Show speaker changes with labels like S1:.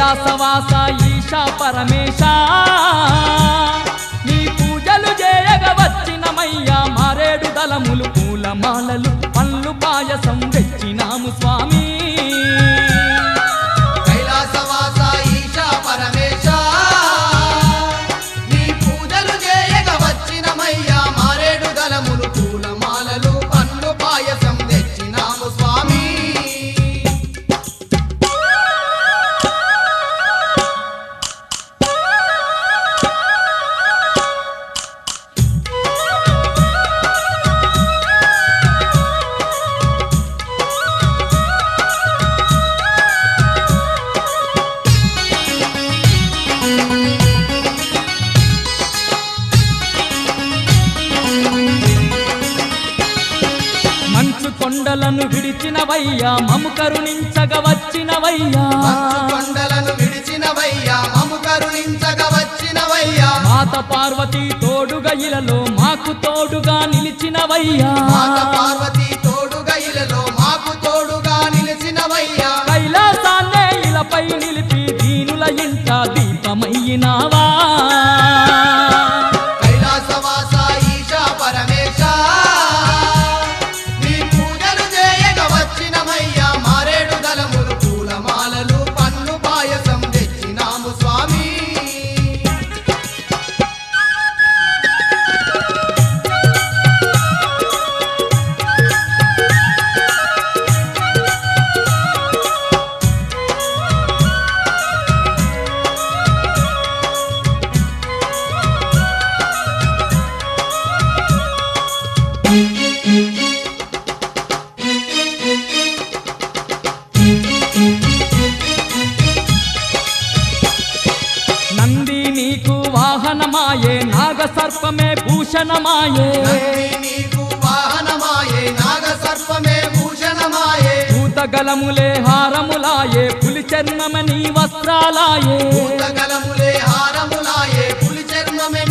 S1: కైలాసవాస ఈశా పరమేశ నీ పూజలు చేయగ వచ్చినమయ్యా మారేడు దళములు పూలమాలలు పళ్ళు పాయసం తెచ్చినాము స్వామి
S2: కైలాసవాస ఈశా పరమేశ నీ పూజలు చేయగ వచ్చినమయ్యా మారేడు దళములు పూలమాలలు పళ్ళు పాయసం తెచ్చినాము స్వామి
S1: మంచు కొండలను విడిచినవయ్యా మము కరుణించగ వచ్చినవయ్యా
S2: కొండలను విడిచినవయ్యా మము కరుణించగ వచ్చినవయ్యా
S1: మాత పార్వతీ తోడుగా ఇలలో మాకు తోడుగా నిలిచినవయ్యా
S2: మాత పార్వతీ తోడుగా ఇలలో మాకు తోడుగా నిలిచినవయ్యా
S1: కైలాసాన్నే ఇలపై నిలిపి దీనుల ఇంట దీపమయ్యినావా
S2: కైలాసవాస ఈశా పరమేశ నీ పూజలు చేయగ వచ్చినమయ్యా మారేడు దళములు పూలమాలలు పన్ను పాయసం తెచ్చినాము స్వామి
S1: నంది నీకు వాహనమాయే నాగ సర్పమే భూషణమాయే
S2: నంది నీకు వాహనమాయే నాగ సర్పమే భూషణమాయే
S1: భూతగలములే హారములాయే పులి చర్మమని వస్త్రాలాయే
S2: భూతగలములే హారములాయే పులి చర్మమే